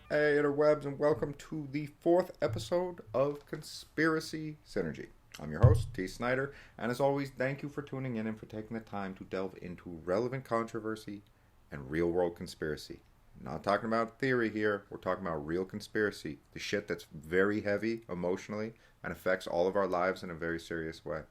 Hey, interwebs, and welcome to the fourth episode of Conspiracy Synergy. I'm your host, T. Snyder, and as always, thank you for tuning in and for taking the time to delve into relevant controversy and real world conspiracy. Not talking about theory here, we're talking about real conspiracy, the shit that's very heavy emotionally and affects all of our lives in a very serious way.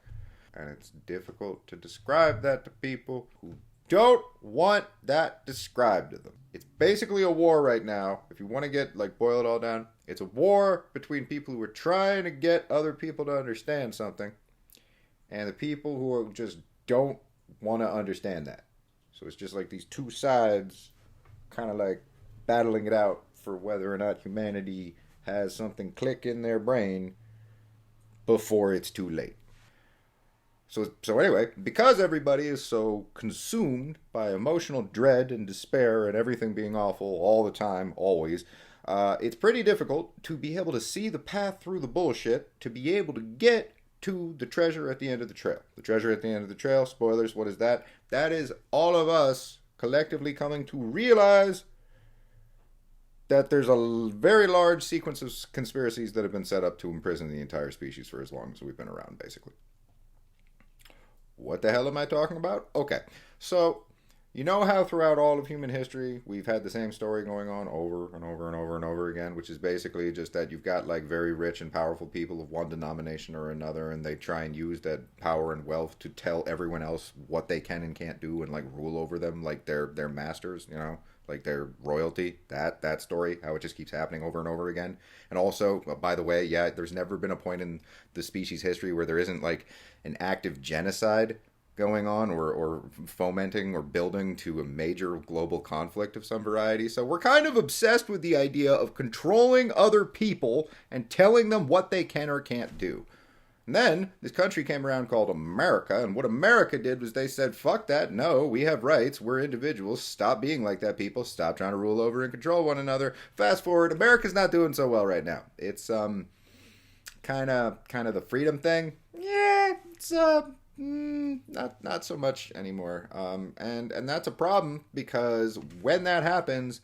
And it's difficult to describe that to people who don't want that described to them. It's basically a war right now. If you want to boil it all down, it's a war between people who are trying to get other people to understand something and the people who just don't want to understand that. So it's just like these two sides kind of like battling it out for whether or not humanity has something click in their brain before it's too late. So anyway, because everybody is so consumed by emotional dread and despair and everything being awful all the time, always, it's pretty difficult to be able to see the path through the bullshit to be able to get to the treasure at the end of the trail. The treasure at the end of the trail, spoilers, what is that? That is all of us collectively coming to realize that there's a very large sequence of conspiracies that have been set up to imprison the entire species for as long as we've been around, basically. What the hell am I talking about? Okay, so you know how throughout all of human history we've had the same story going on over and over and over and over again, which is basically just that you've got like very rich and powerful people of one denomination or another, and they try and use that power and wealth to tell everyone else what they can and can't do and like rule over them like they're masters, you know, like their royalty. That story, how it just keeps happening over and over again. And also, by the way, yeah, there's never been a point in the species history where there isn't like an active genocide going on or fomenting or building to a major global conflict of some variety. So we're kind of obsessed with the idea of controlling other people and telling them what they can or can't do. And then this country came around called America, and what America did was they said, fuck that, no, we have rights, we're individuals, stop being like that, people, stop trying to rule over and control one another. Fast forward, America's not doing so well right now. It's kind of the freedom thing. Yeah, it's not so much anymore. And that's a problem because when that happens,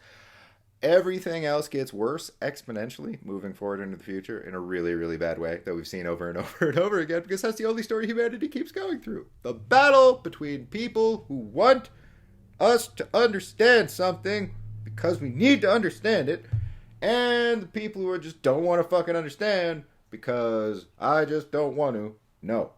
everything else gets worse exponentially moving forward into the future in a really, really bad way that we've seen over and over and over again, because that's the only story humanity keeps going through. The battle between people who want us to understand something because we need to understand it, and the people who just don't want to fucking understand because I just don't want to. No.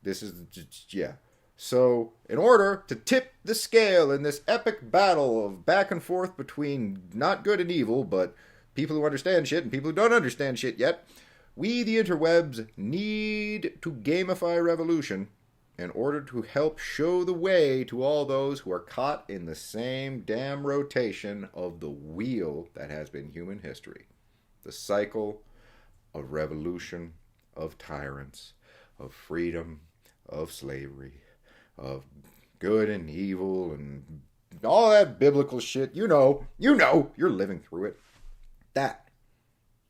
This is just, yeah. So, in order to tip the scale in this epic battle of back and forth between not good and evil, but people who understand shit and people who don't understand shit yet, we, the interwebs, need to gamify revolution in order to help show the way to all those who are caught in the same damn rotation of the wheel that has been human history. The cycle of revolution, of tyrants, of freedom, of slavery, of good and evil and all that biblical shit. You know, you're living through it. That.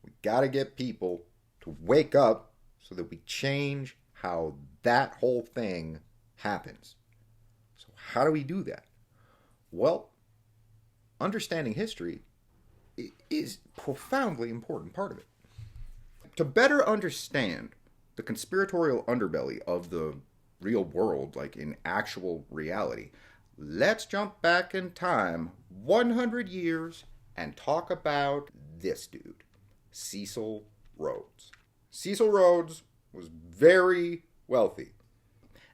We gotta get people to wake up so that we change how that whole thing happens. So how do we do that? Well, understanding history is a profoundly important part of it. To better understand the conspiratorial underbelly of the real world, like in actual reality, let's jump back in time 100 years and talk about this dude, Cecil Rhodes. Cecil Rhodes was very wealthy,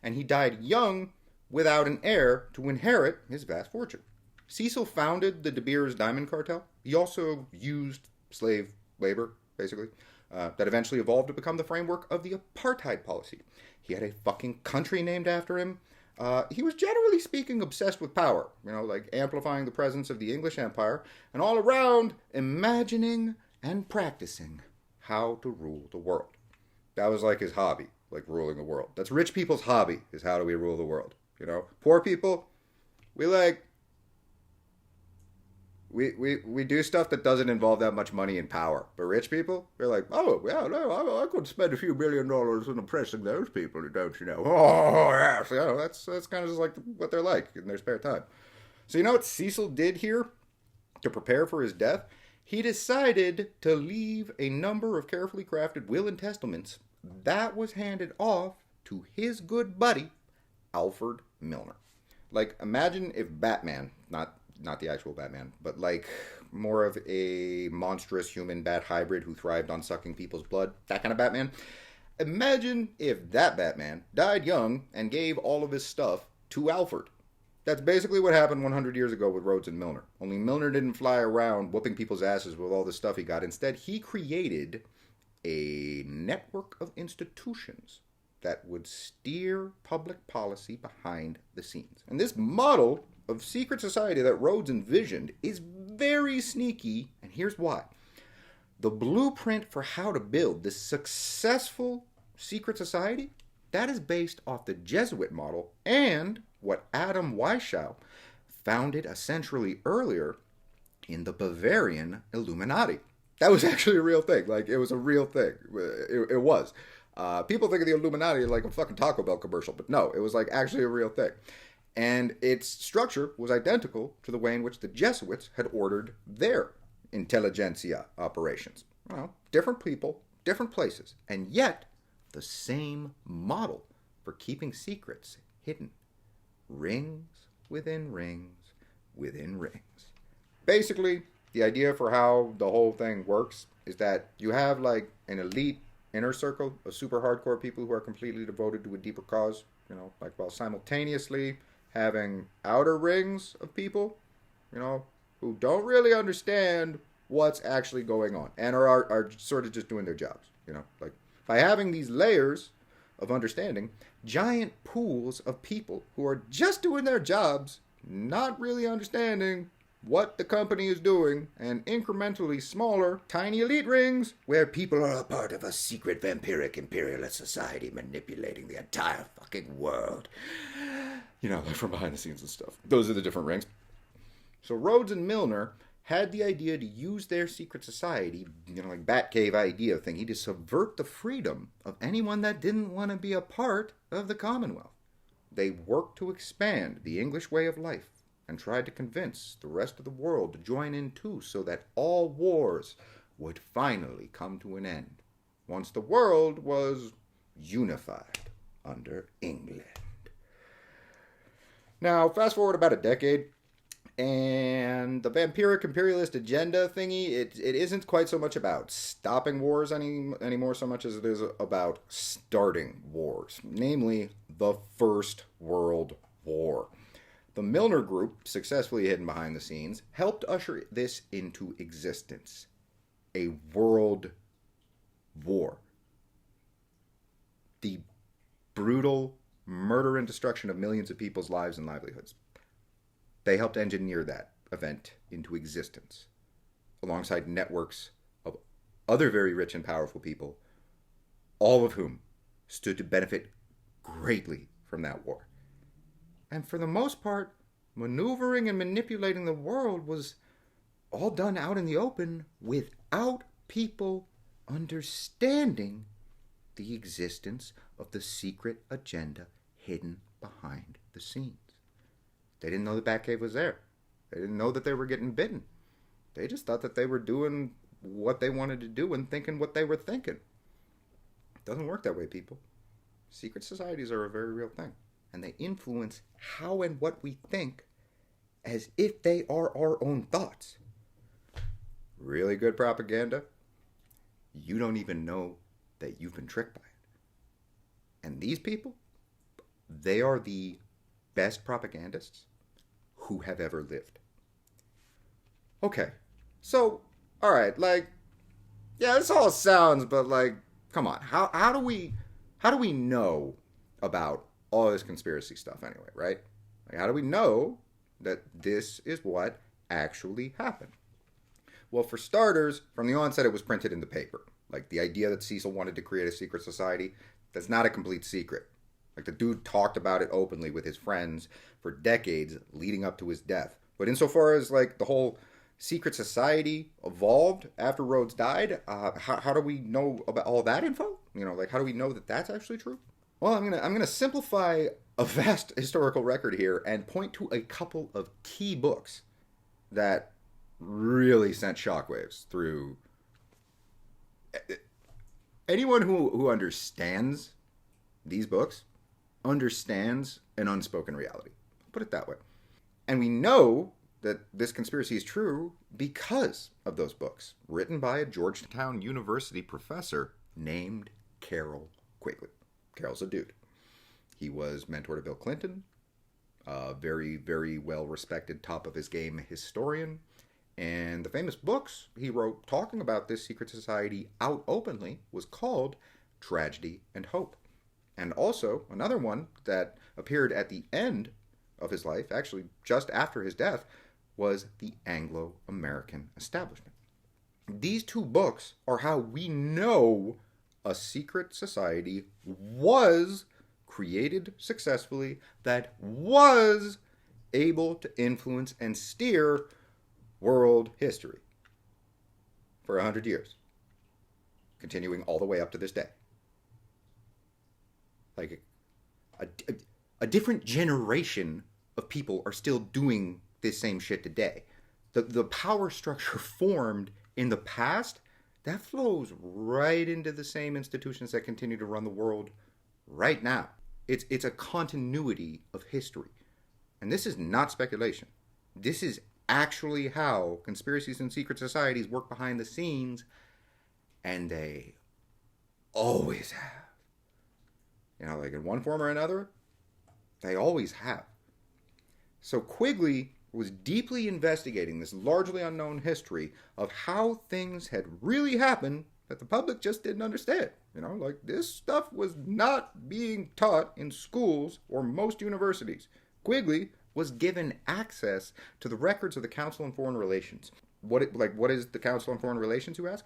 and he died young without an heir to inherit his vast fortune. Cecil founded the De Beers Diamond Cartel. He also used slave labor, basically, that eventually evolved to become the framework of the apartheid policy. He had a fucking country named after him. He was generally speaking obsessed with power, you know, like amplifying the presence of the English Empire, and all around imagining and practicing how to rule the world. That was like his hobby, like ruling the world. That's rich people's hobby, is how do we rule the world, you know? Poor people, we do stuff that doesn't involve that much money and power. But rich people, they're like, oh, yeah, no, I could spend a few $1 billion on oppressing those people, don't you know? Oh, yeah. So, you know, that's kind of just like what they're like in their spare time. So you know what Cecil did here? To prepare for his death, he decided to leave a number of carefully crafted will and testaments that was handed off to his good buddy, Alfred Milner. Like, imagine if Batman, not the actual Batman, but like more of a monstrous human bat hybrid who thrived on sucking people's blood, that kind of Batman. Imagine if that Batman died young and gave all of his stuff to Alfred. That's basically what happened 100 years ago with Rhodes and Milner. Only Milner didn't fly around whooping people's asses with all the stuff he got. Instead, he created a network of institutions that would steer public policy behind the scenes. And this model of secret society that Rhodes envisioned is very sneaky, and here's why. The blueprint for how to build this successful secret society, that is based off the Jesuit model and what Adam Weishaupt founded a century earlier in the Bavarian Illuminati. That was actually a real thing. Like, it was a real thing. It was. People think of the Illuminati like a fucking Taco Bell commercial, but no, it was like actually a real thing. And its structure was identical to the way in which the Jesuits had ordered their intelligentsia operations. Well, different people, different places, and yet the same model for keeping secrets hidden. Rings within rings within rings. Basically, the idea for how the whole thing works is that you have like an elite inner circle of super hardcore people who are completely devoted to a deeper cause, like while simultaneously having outer rings of people, who don't really understand what's actually going on and are sort of just doing their jobs, like by having these layers of understanding, giant pools of people who are just doing their jobs, not really understanding what the company is doing, and incrementally smaller, tiny elite rings where people are a part of a secret vampiric imperialist society manipulating the entire fucking world. Like from behind the scenes and stuff. Those are the different rings. So Rhodes and Milner had the idea to use their secret society, like Batcave idea thingy, to subvert the freedom of anyone that didn't want to be a part of the Commonwealth. They worked to expand the English way of life and tried to convince the rest of the world to join in too, so that all wars would finally come to an end once the world was unified under England. Now, fast forward about a decade, and the vampiric imperialist agenda thingy, it isn't quite so much about stopping wars anymore so much as it is about starting wars, namely the First World War. The Milner Group, successfully hidden behind the scenes, helped usher this into existence. A world war. The brutal murder and destruction of millions of people's lives and livelihoods. They helped engineer that event into existence, alongside networks of other very rich and powerful people, all of whom stood to benefit greatly from that war. And for the most part, maneuvering and manipulating the world was all done out in the open without people understanding the existence of the secret agenda hidden behind the scenes. They didn't know the Batcave was there. They didn't know that they were getting bitten. They just thought that they were doing what they wanted to do and thinking what they were thinking. It doesn't work that way, people. Secret societies are a very real thing. And they influence how and what we think as if they are our own thoughts. Really good propaganda. You don't even know that you've been tricked by it. And these people, they are the best propagandists who have ever lived. Okay, so, alright, this all sounds, but come on, how do we know about all this conspiracy stuff anyway, right? How do we know that this is what actually happened? Well, for starters, from the onset it was printed in the paper. The idea that Cecil wanted to create a secret society, that's not a complete secret. The dude talked about it openly with his friends for decades leading up to his death. But insofar as the whole secret society evolved after Rhodes died, how do we know about all that info? How do we know that that's actually true? Well, I'm gonna simplify a vast historical record here and point to a couple of key books that really sent shockwaves through anyone who understands these books understands an unspoken reality. I'll put it that way. And we know that this conspiracy is true because of those books written by a Georgetown University professor named Carroll Quigley. Carroll's a dude. He was mentor to Bill Clinton, a very, very well-respected, top-of-his-game historian. And the famous books he wrote talking about this secret society out openly was called Tragedy and Hope. And also, another one that appeared at the end of his life, actually just after his death, was The Anglo-American Establishment. These two books are how we know a secret society was created successfully that was able to influence and steer world history for 100 years, continuing all the way up to this day. Like a different generation of people are still doing this same shit today. The power structure formed in the past, that flows right into the same institutions that continue to run the world right now. It's a continuity of history. And this is not speculation. This is actually how conspiracies and secret societies work behind the scenes, and they always have. You know, like in one form or another, they always have. So Quigley was deeply investigating this largely unknown history of how things had really happened that the public just didn't understand. You know, like this stuff was not being taught in schools or most universities. Quigley was given access to the records of the Council on Foreign Relations. What is the Council on Foreign Relations, you ask?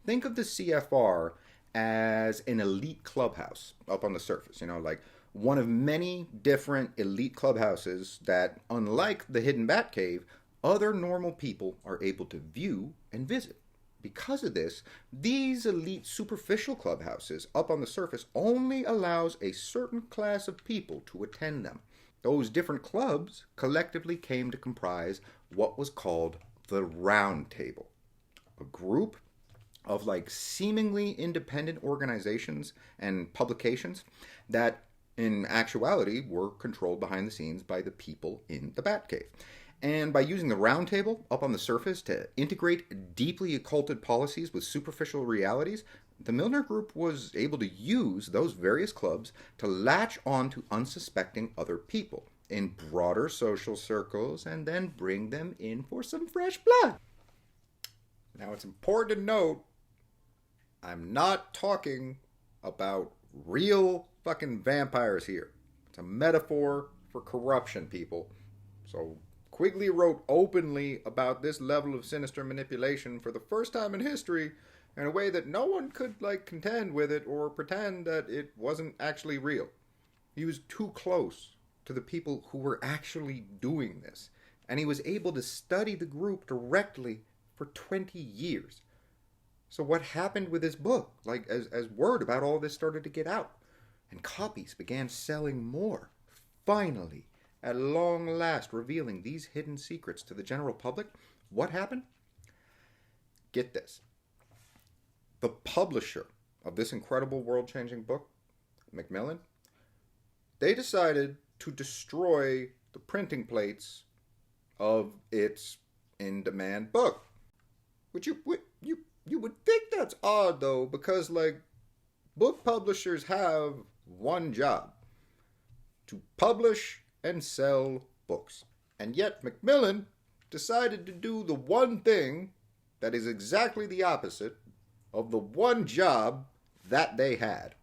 Think of the CFR as an elite clubhouse up on the surface, you know, like one of many different elite clubhouses that, unlike the Hidden Bat Cave, other normal people are able to view and visit. Because of this, these elite superficial clubhouses up on the surface only allows a certain class of people to attend them. Those different clubs collectively came to comprise what was called the Round Table, a group of like seemingly independent organizations and publications that in actuality were controlled behind the scenes by the people in the Batcave. And by using the Round Table up on the surface to integrate deeply occulted policies with superficial realities, the Milner Group was able to use those various clubs to latch on to unsuspecting other people in broader social circles and then bring them in for some fresh blood. Now, it's important to note, I'm not talking about real fucking vampires here. It's a metaphor for corruption, people. So Quigley wrote openly about this level of sinister manipulation for the first time in history in a way that no one could like contend with it or pretend that it wasn't actually real. He was too close to the people who were actually doing this, and he was able to study the group directly for 20 years. So what happened with his book, like as word about all this started to get out and copies began selling more, finally, at long last revealing these hidden secrets to the general public, what happened? Get this. The publisher of this incredible world-changing book, Macmillan, they decided to destroy the printing plates of its in-demand book. Which you would think that's odd, though, because, like, book publishers have one job: to publish and sell books. And yet Macmillan decided to do the one thing that is exactly the opposite of the one job that they had.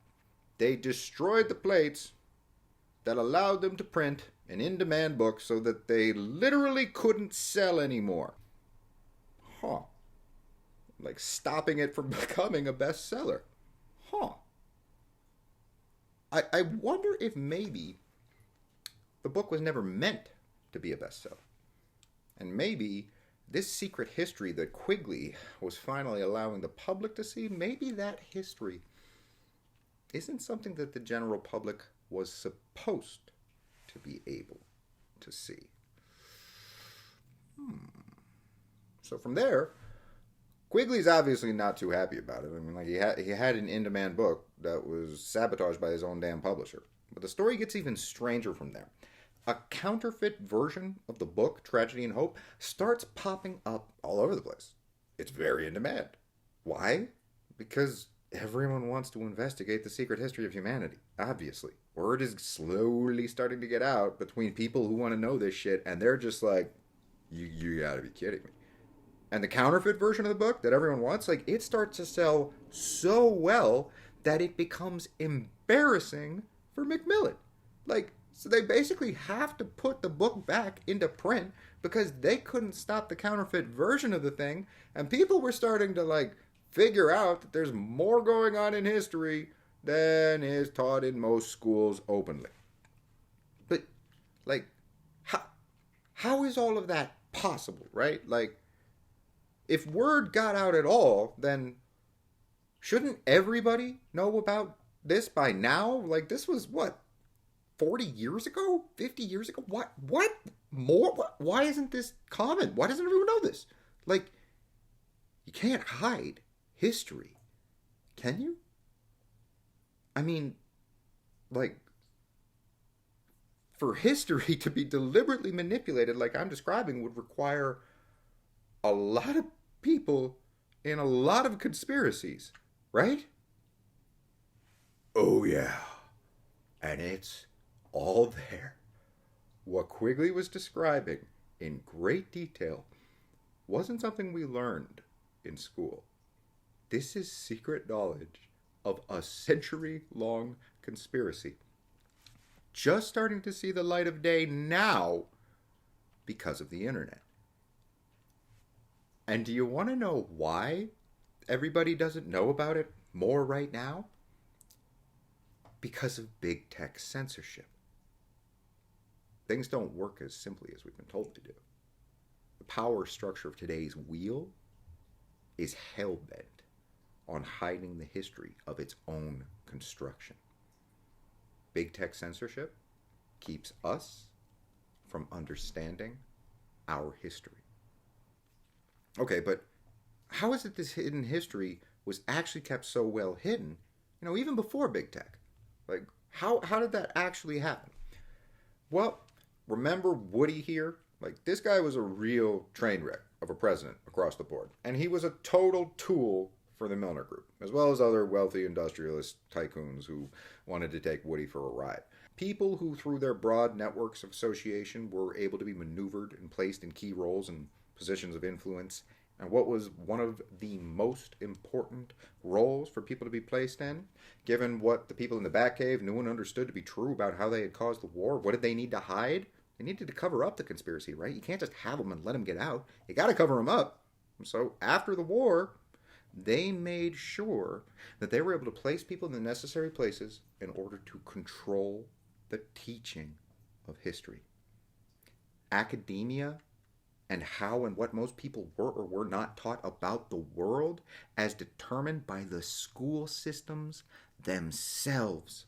They destroyed the plates that allowed them to print an in-demand book so that they literally couldn't sell anymore. Huh. Like stopping it from becoming a bestseller. Huh. I wonder if maybe the book was never meant to be a bestseller. And maybe this secret history that Quigley was finally allowing the public to see, maybe that history isn't something that the general public was supposed to be able to see. So from there, Quigley's obviously not too happy about it. I mean, like he had an in-demand book that was sabotaged by his own damn publisher. But the story gets even stranger from there. A counterfeit version of the book, Tragedy and Hope, starts popping up all over the place. It's very in demand. Why? Because everyone wants to investigate the secret history of humanity, obviously. Word is slowly starting to get out between people who want to know this shit, and they're just like, you gotta be kidding me. And the counterfeit version of the book that everyone wants, like, it starts to sell so well that it becomes embarrassing for Macmillan. Like, so they basically have to put the book back into print because they couldn't stop the counterfeit version of the thing, and people were starting to, like, figure out that there's more going on in history than is taught in most schools openly. But, like, how is all of that possible, right? Like, if word got out at all, then shouldn't everybody know about this by now? Like, this was, what, 40 years ago? 50 years ago? What more? Why isn't this common? Why doesn't everyone know this? Like, you can't hide history, can you? I mean, like, for history to be deliberately manipulated like I'm describing would require a lot of people in a lot of conspiracies, right? Oh, yeah. And it's all there. What Quigley was describing in great detail wasn't something we learned in school. This is secret knowledge of a century-long conspiracy. Just starting to see the light of day now because of the internet. And do you want to know why everybody doesn't know about it more right now? Because of big tech censorship. Things don't work as simply as we've been told they do. The power structure of today's wheel is hell-bent on hiding the history of its own construction. Big tech censorship keeps us from understanding our history. Okay, but how is it this hidden history was actually kept so well hidden, even before big tech? Like, how did that actually happen? Well, remember Woody here? Like, this guy was a real train wreck of a president across the board. And he was a total tool for the Milner Group, as well as other wealthy industrialist tycoons who wanted to take Woody for a ride. People who, through their broad networks of association, were able to be maneuvered and placed in key roles and positions of influence. And what was one of the most important roles for people to be placed in, given what the people in the Batcave knew and understood to be true about how they had caused the war? What did they need to hide? They needed to cover up the conspiracy, right? You can't just have them and let them get out. You got to cover them up. So after the war, they made sure that they were able to place people in the necessary places in order to control the teaching of history. Academia and how and what most people were or were not taught about the world as determined by the school systems themselves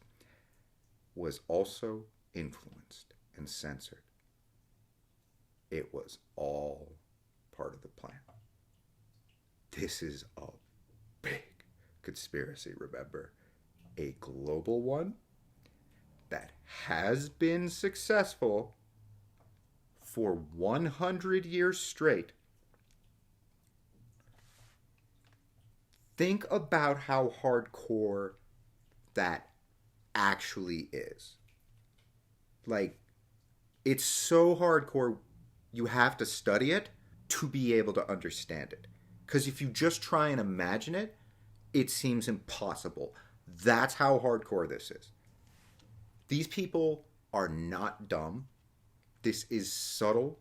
was also influenced and censored. It was all part of the plan. This is a big conspiracy, remember. A global one that has been successful for 100 years straight. Think about how hardcore that actually is. Like, it's so hardcore, you have to study it to be able to understand it. Because if you just try and imagine it, it seems impossible. That's how hardcore this is. These people are not dumb. This is subtle,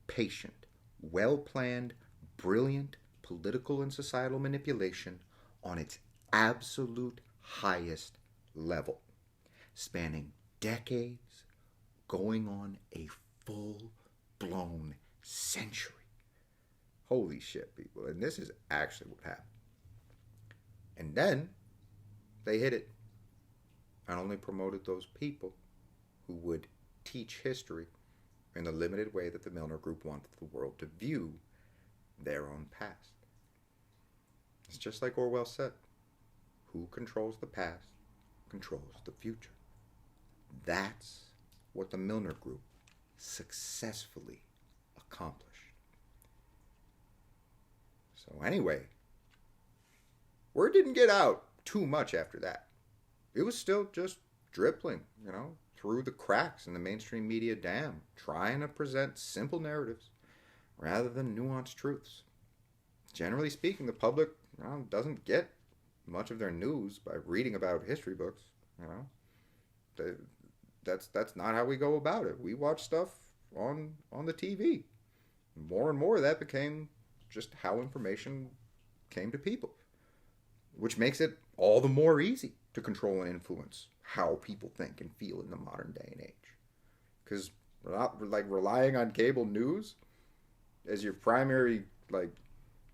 patient, well-planned, brilliant political and societal manipulation on its absolute highest level, spanning decades, going on a full-blown century. Holy shit, people. And this is actually what happened. And then they hid it and only promoted those people who would teach history in the limited way that the Milner Group wanted the world to view their own past. It's just like Orwell said, who controls the past controls the future. That's what the Milner Group successfully accomplished. So anyway, word didn't get out too much after that. It was still just dribbling, through the cracks in the mainstream media dam, trying to present simple narratives rather than nuanced truths. Generally speaking, the public doesn't get much of their news by reading about history books. That's not how we go about it. We watch stuff on the TV. More and more, that became just how information came to people, which makes it all the more easy to control and influence how people think and feel in the modern day and age. Because relying on cable news as your primary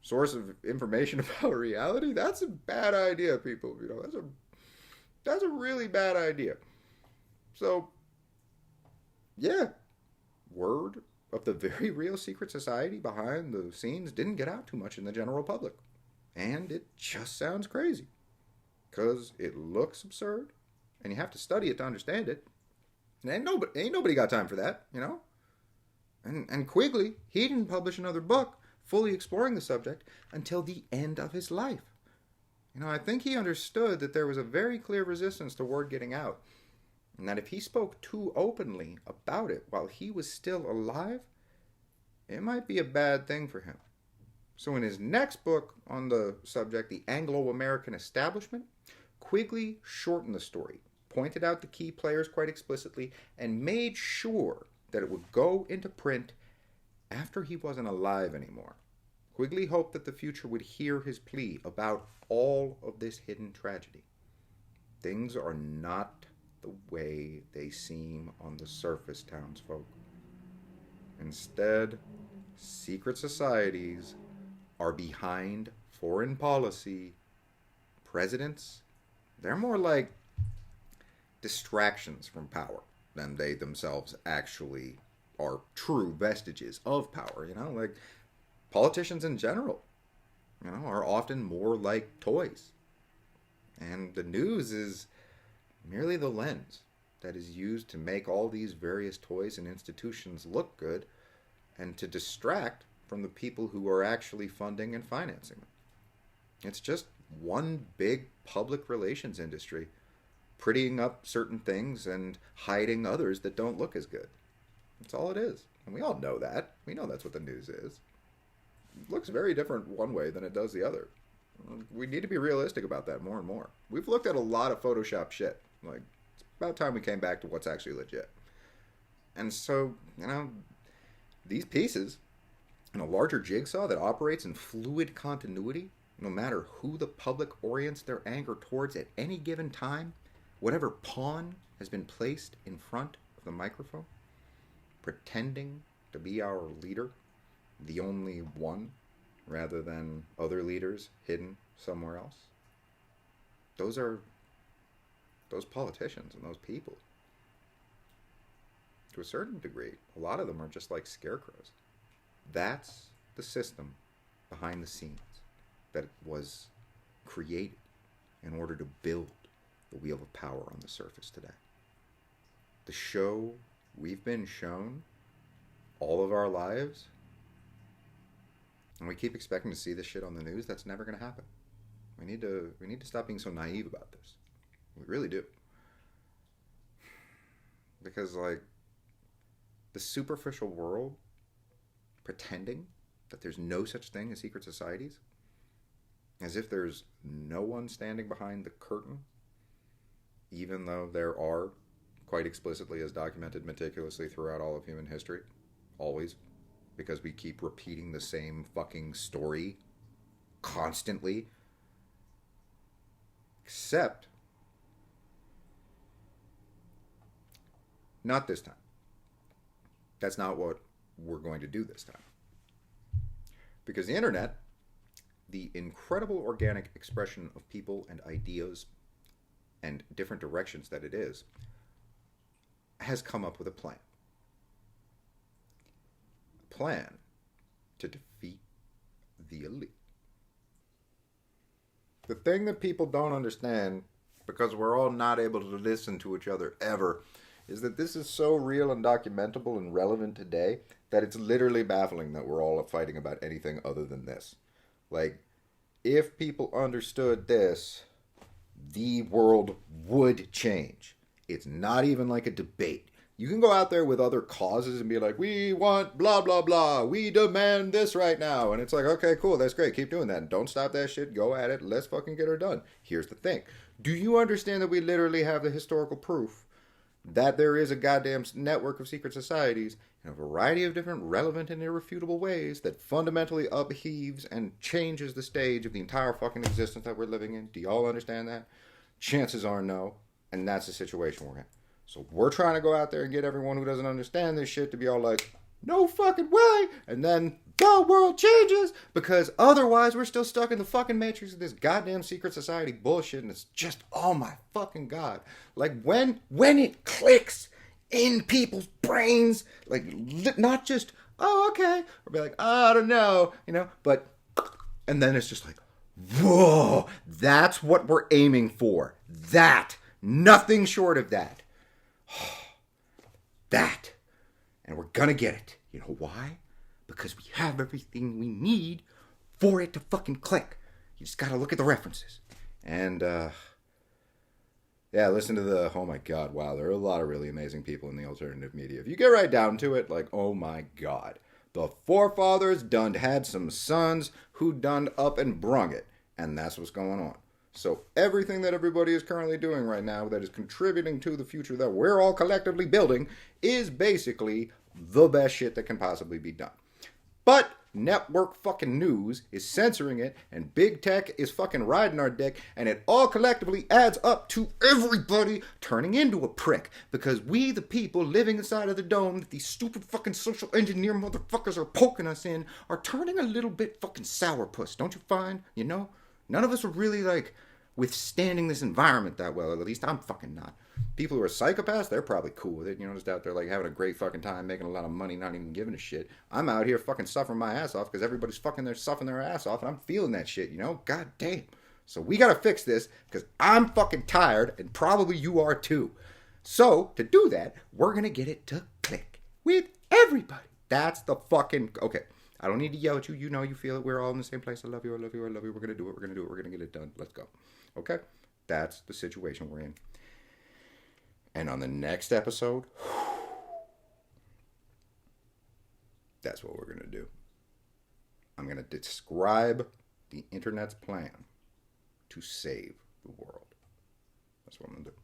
source of information about reality, that's a bad idea, people. That's a really bad idea. So, yeah, word of the very real secret society behind the scenes didn't get out too much in the general public. And it just sounds crazy. Because it looks absurd, and you have to study it to understand it. And ain't nobody got time for that, And Quigley, he didn't publish another book fully exploring the subject until the end of his life. I think he understood that there was a very clear resistance to word getting out, and that if he spoke too openly about it while he was still alive, it might be a bad thing for him. So in his next book on the subject, The Anglo-American Establishment, Quigley shortened the story, pointed out the key players quite explicitly, and made sure that it would go into print after he wasn't alive anymore. Quigley hoped that the future would hear his plea about all of this hidden tragedy. Things are not the way they seem on the surface, townsfolk. Instead, secret societies are behind foreign policy. Presidents, they're more like distractions from power than they themselves actually are true vestiges of power, like politicians in general, are often more like toys. And the news is merely the lens that is used to make all these various toys and institutions look good and to distract from the people who are actually funding and financing them. It's just one big public relations industry, prettying up certain things and hiding others that don't look as good. That's all it is. And we all know that. We know that's what the news is. It looks very different one way than it does the other. We need to be realistic about that more and more. We've looked at a lot of Photoshop shit. It's about time we came back to what's actually legit. And so, these pieces in a larger jigsaw that operates in fluid continuity, no matter who the public orients their anger towards at any given time, whatever pawn has been placed in front of the microphone, pretending to be our leader, the only one, rather than other leaders hidden somewhere else. Those politicians and those people. To a certain degree, a lot of them are just like scarecrows. That's the system behind the scenes that was created in order to build the wheel of power on the surface today. The show we've been shown all of our lives, and we keep expecting to see this shit on the news. That's never going to happen. We need to stop being so naive about this. We really do. Because the superficial world pretending that there's no such thing as secret societies, as if there's no one standing behind the curtain, even though there are, quite explicitly as documented meticulously throughout all of human history, always, because we keep repeating the same fucking story constantly. Except, not this time. That's not what we're going to do this time. Because the internet, the incredible organic expression of people and ideas and different directions that it is, has come up with a plan. A plan to defeat the elite. The thing that people don't understand, because we're all not able to listen to each other ever, is that this is so real and documentable and relevant today that it's literally baffling that we're all fighting about anything other than this. Like, if people understood this, the world would change. It's not even like a debate. You can go out there with other causes and be like, we want blah, blah, blah. We demand this right now. And it's like, okay, cool. That's great. Keep doing that. And don't stop that shit. Go at it. Let's fucking get her done. Here's the thing. Do you understand that we literally have the historical proof that there is a goddamn network of secret societies in a variety of different relevant and irrefutable ways that fundamentally upheaves and changes the stage of the entire fucking existence that we're living in? Do y'all understand that? Chances are no. And that's the situation we're in. So we're trying to go out there and get everyone who doesn't understand this shit to be all like, no fucking way. And then the world changes, because otherwise we're still stuck in the fucking matrix of this goddamn secret society bullshit. And it's just, oh my fucking God. Like when it clicks in people's brains, like not just, oh, okay. Or be like, oh, I don't know, but, and then it's just like, whoa, that's what we're aiming for. That, nothing short of that. That. And we're gonna get it. You know why? Because we have everything we need for it to fucking click. You just gotta look at the references. And, yeah, listen to oh my God, wow, there are a lot of really amazing people in the alternative media. If you get right down to it, like, oh my God. The forefathers done had some sons who done up and brung it. And that's what's going on. So everything that everybody is currently doing right now that is contributing to the future that we're all collectively building is basically the best shit that can possibly be done. But network fucking news is censoring it, and big tech is fucking riding our dick, and it all collectively adds up to everybody turning into a prick, because we, the people living inside of the dome that these stupid fucking social engineer motherfuckers are poking us in, are turning a little bit fucking sourpuss, don't you find? None of us are really, like, withstanding this environment that well. At least I'm fucking not. People who are psychopaths, they're probably cool with it. Just out there, like, having a great fucking time, making a lot of money, not even giving a shit. I'm out here fucking suffering my ass off because everybody's fucking suffering their ass off, and I'm feeling that shit, God damn. So we gotta fix this, because I'm fucking tired, and probably you are too. So, to do that, we're gonna get it to click with everybody. That's the fucking... Okay. I don't need to yell at you. You feel it. We're all in the same place. I love you. I love you. I love you. We're going to do it. We're going to do it. We're going to get it done. Let's go. Okay? That's the situation we're in. And on the next episode, that's what we're going to do. I'm going to describe the internet's plan to save the world. That's what I'm going to do.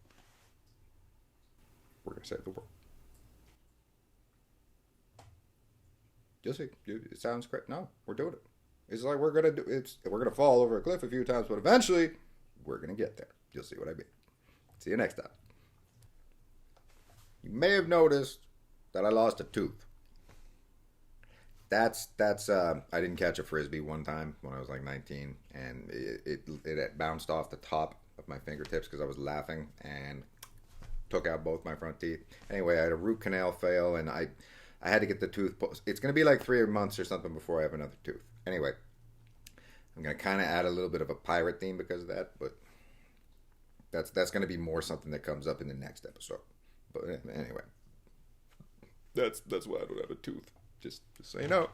We're going to save the world. You'll see. It sounds great. No, we're doing it. It's like we're gonna fall over a cliff a few times, but eventually we're gonna get there. You'll see what I mean. See you next time. You may have noticed that I lost a tooth. That's I didn't catch a frisbee one time when I was like 19, and it bounced off the top of my fingertips because I was laughing and took out both my front teeth. Anyway, I had a root canal fail, and I had to get the tooth. It's going to be like 3 months or something before I have another tooth. Anyway, I'm going to kind of add a little bit of a pirate theme because of that, but that's going to be more something that comes up in the next episode. But anyway, that's why I don't have a tooth. Just so you know.